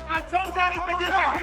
I told Daddy to get out.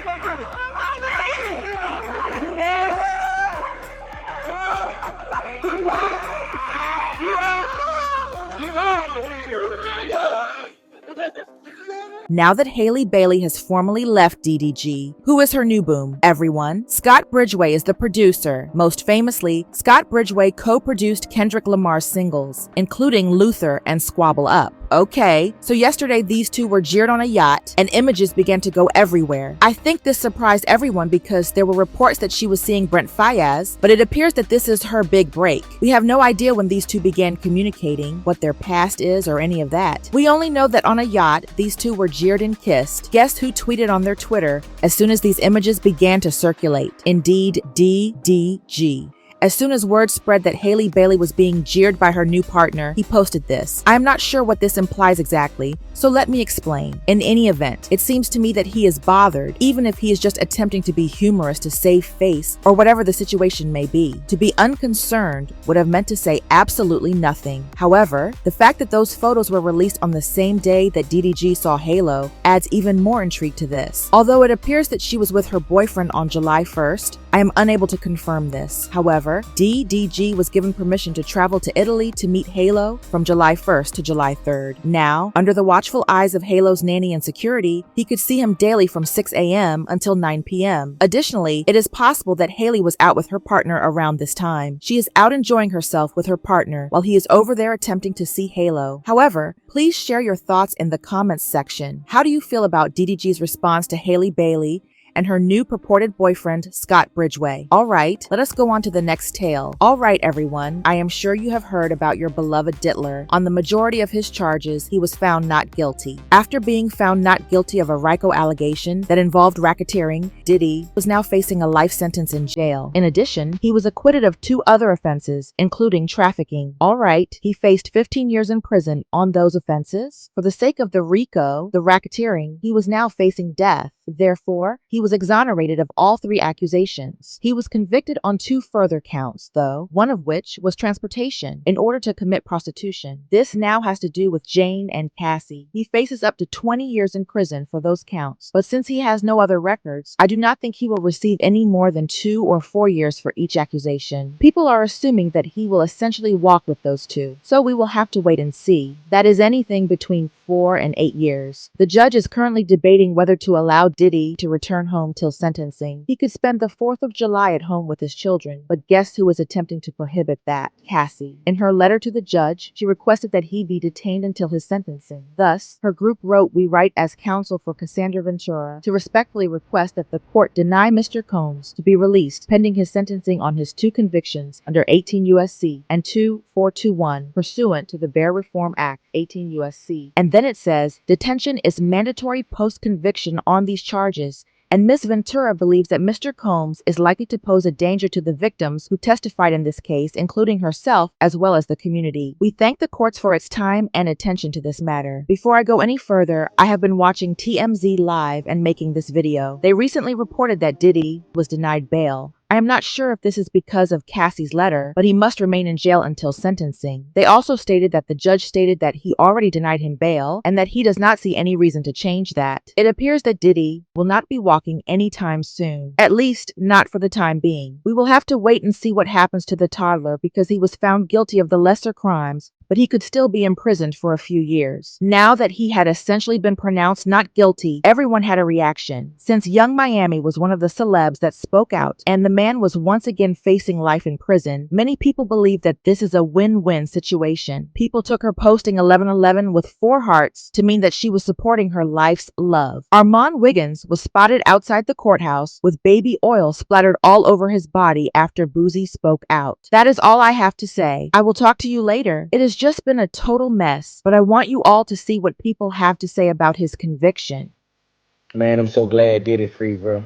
Now that Halle Bailey has formally left DDG, who is her new boom? Everyone. Scott Bridgeway is the producer. Most famously, Scott Bridgeway co-produced Kendrick Lamar's singles, including Luther and Squabble Up. Okay, so yesterday these two were jeered on a yacht and images began to go everywhere. I think this surprised everyone because there were reports that she was seeing Brent Faiyaz, but it appears that this is her big break. We have no idea when these two began communicating, what their past is, or any of that. We only know that on a yacht, these two were jeered and kissed. Guess who tweeted on their Twitter as soon as these images began to circulate? Indeed, DDG. As soon as word spread that Halle Bailey was being jeered by her new partner, he posted this. I am not sure what this implies exactly, so let me explain. In any event, it seems to me that he is bothered, even if he is just attempting to be humorous to save face or whatever the situation may be. To be unconcerned would have meant to say absolutely nothing. However, the fact that those photos were released on the same day that DDG saw Halo adds even more intrigue to this. Although it appears that she was with her boyfriend on July 1st, I am unable to confirm this. However, DDG was given permission to travel to Italy to meet Halo from July 1st to July 3rd. Now, under the watchful eyes of Halo's nanny and security, he could see him daily from 6 a.m. until 9 p.m. Additionally, it is possible that Halle was out with her partner around this time. She is out enjoying herself with her partner while he is over there attempting to see Halo. However, please share your thoughts in the comments section. How do you feel about DDG's response to Halle Bailey and her new purported boyfriend, Scott Bridgeway? Alright, let us go on to the next tale. Alright everyone, I am sure you have heard about your beloved Dittler. On the majority of his charges, he was found not guilty. After being found not guilty of a RICO allegation that involved racketeering, Diddy was now facing a life sentence in jail. In addition, he was acquitted of 2 other offenses, including trafficking. Alright, he faced 15 years in prison on those offenses. For the sake of the RICO, the racketeering, he was now facing death. Therefore, he was exonerated of all 3 accusations. He was convicted on 2 further counts, though, one of which was transportation in order to commit prostitution. This now has to do with Jane and Cassie. He faces up to 20 years in prison for those counts, but since he has no other records, I do not think he will receive any more than 2 or 4 years for each accusation. People are assuming that he will essentially walk with those 2, so we will have to wait and see. That is anything between 4 and 8 years. The judge is currently debating whether to allow Diddy to return home till sentencing. He could spend the 4th of July at home with his children, but guess who is attempting to prohibit that? Cassie. In her letter to the judge, she requested that he be detained until his sentencing. Thus, her group wrote, "We write as counsel for Cassandra Ventura to respectfully request that the court deny Mr. Combs to be released pending his sentencing on his 2 convictions under 18 U.S.C. and 2421 pursuant to the Bear Reform Act 18 U.S.C." And then it says, detention is mandatory post-conviction on these charges, and Ms. Ventura believes that Mr. Combs is likely to pose a danger to the victims who testified in this case, including herself as well as the community. We thank the courts for its time and attention to this matter. Before I go any further, I have been watching TMZ Live and making this video. They recently reported that Diddy was denied bail. I am not sure if this is because of Cassie's letter, but he must remain in jail until sentencing. They also stated that the judge stated that he already denied him bail and that he does not see any reason to change that. It appears that Diddy will not be walking anytime soon, at least not for the time being. We will have to wait and see what happens to the toddler because he was found guilty of the lesser crimes, but he could still be imprisoned for a few years. Now that he had essentially been pronounced not guilty, everyone had a reaction. Since Young Miami was one of the celebs that spoke out and the man was once again facing life in prison, many people believe that this is a win-win situation. People took her posting 1111 with 4 hearts to mean that she was supporting her life's love. Armand Wiggins was spotted outside the courthouse with baby oil splattered all over his body after Boosie spoke out. That is all I have to say. I will talk to you later. It has just been a total mess, but I want you all to see what people have to say about his conviction. Man, I'm so glad Diddy free, bro.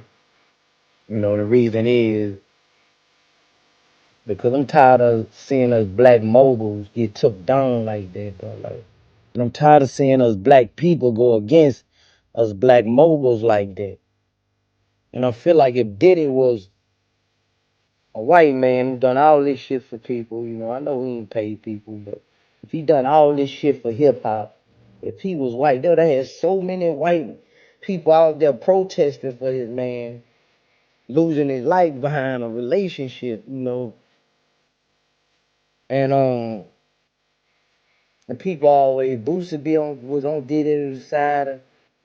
You know, the reason is because I'm tired of seeing us black moguls get took down like that, bro. Like, And I'm tired of seeing us black people go against us black moguls like that. And I feel like if Diddy was a white man who done all this shit for people, I know he ain't paid people, but if he done all this shit for hip hop, if he was white, they would have had so many white people out there protesting for this man losing his life behind a relationship. And the people always Boosie was on Diddy's side.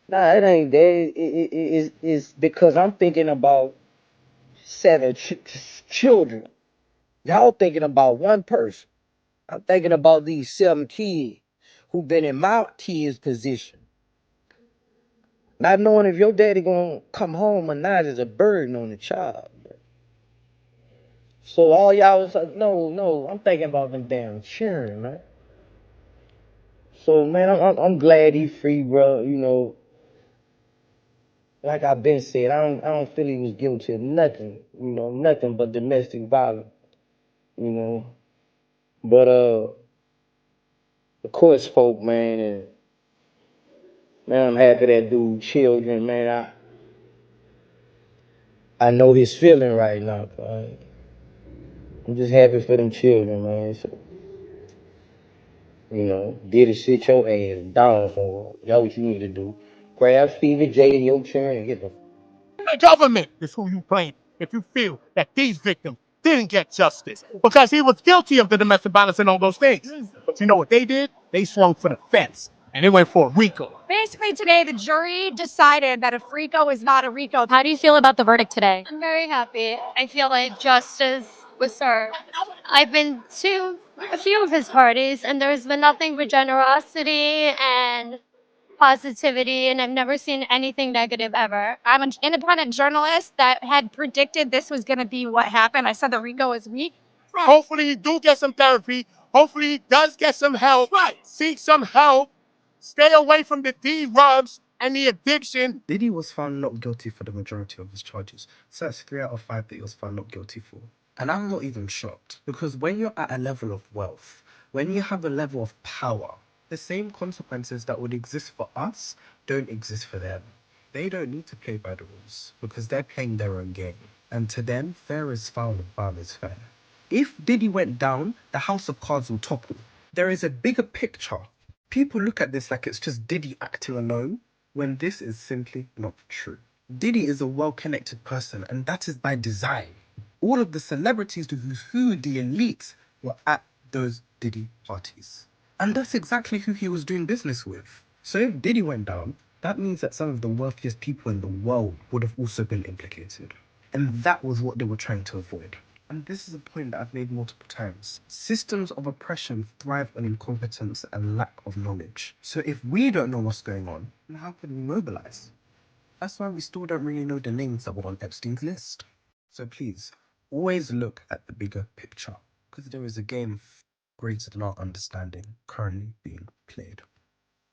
Nah, it ain't that. It's because I'm thinking about seven children. Y'all thinking about one person. I'm thinking about these 7 kids who been in my kid's position. Not knowing if your daddy gonna come home or not is a burden on the child. So all y'all was like, no, I'm thinking about them damn children, man. So man, I'm glad he free, bro. Like I've been said, I don't feel he was guilty of nothing. Nothing but domestic violence. You know, but the court spoke, man, and man, I'm happy that dude children, man. I know his feeling right now. I'm just happy for them children, man. So, did it sit your ass down for that's what you need to do. Grab Stevie J in your chair and get the The government is who you blame if you feel that these victims didn't get justice because he was guilty of the domestic violence and all those things. But you know what they did? They swung for the fence and they went for a RICO. Basically, today the jury decided that if RICO is not a RICO. How do you feel about the verdict today? I'm very happy. I feel like justice was served. I've been to a few of his parties, and there's been nothing but generosity and positivity, and I've never seen anything negative ever. I'm an independent journalist that had predicted this was going to be what happened. I said the RICO is weak. Hopefully he do get some therapy. Hopefully he does get some help. Right. Seek some help. Stay away from the D-rubs and the addiction. Diddy was found not guilty for the majority of his charges. So that's 3 out of 5 that he was found not guilty for. And I'm not even shocked, because when you're at a level of wealth, when you have a level of power, the same consequences that would exist for us don't exist for them. They don't need to play by the rules because they're playing their own game. And to them, fair is foul and foul is fair. If Diddy went down, the house of cards will topple. There is a bigger picture. People look at this like it's just Diddy acting alone, when this is simply not true. Diddy is a well-connected person, and that is by design. All of the celebrities who the elites were at those Diddy parties. And that's exactly who he was doing business with. So if Diddy went down, that means that some of the wealthiest people in the world would have also been implicated. And that was what they were trying to avoid. And this is a point that I've made multiple times. Systems of oppression thrive on incompetence and lack of knowledge. So if we don't know what's going on, then how can we mobilize? That's why we still don't really know the names that were on Epstein's list. So please, always look at the bigger picture, because there is a game greater than our understanding currently being played.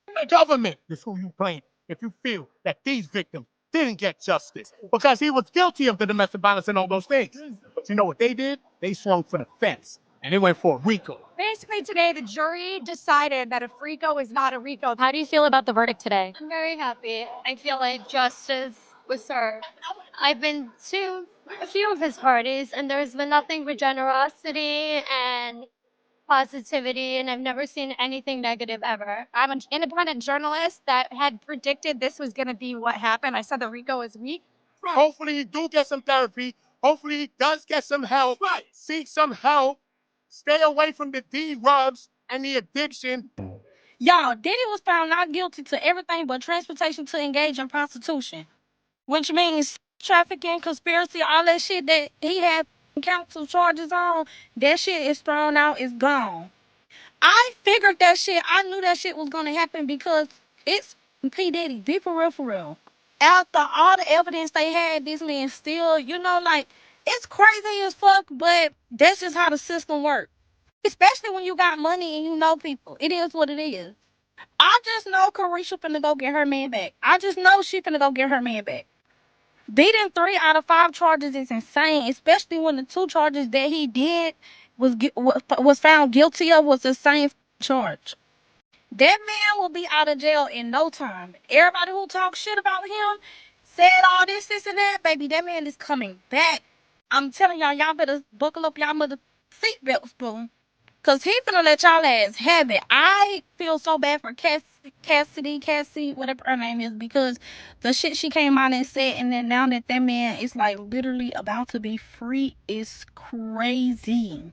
The government is who you blame if you feel that these victims didn't get justice because he was guilty of the domestic violence and all those things. But you know what they did? They swung for the fence and they went for a RICO. Basically, today the jury decided that if RICO is not a RICO. How do you feel about the verdict today? I'm very happy. I feel like justice was served. I've been to a few of his parties, and there's been nothing but generosity and positivity, and I've never seen anything negative ever. I'm an independent journalist that had predicted this was going to be what happened. I said the RICO is weak. Hopefully he do get some therapy. Hopefully he does get some help. Right. Seek some help. Stay away from the D-rubs and the addiction. Y'all, Diddy was found not guilty to everything but transportation to engage in prostitution, which means trafficking, conspiracy, all that shit that he had counsel charges on. That shit is thrown out, is gone. I figured that shit. I knew that shit was gonna happen because it's P Diddy. Be for real, for real. After all the evidence they had, this man still, like, it's crazy as fuck, but that's just how the system works. Especially when you got money and you know people. It is what it is. I just know Carisha finna go get her man back. I just know she finna go get her man back. Beating 3 out of 5 charges is insane, especially when the 2 charges that he did was found guilty of was the same charge. That man will be out of jail in no time. Everybody who talks shit about him said all this, and that. Baby, that man is coming back. I'm telling y'all, y'all better buckle up y'all mother seatbelts, boo. Cause he finna let y'all ass have it. I feel so bad for Cassie, whatever her name is, because the shit she came out and said, and then now that man is like literally about to be free is crazy.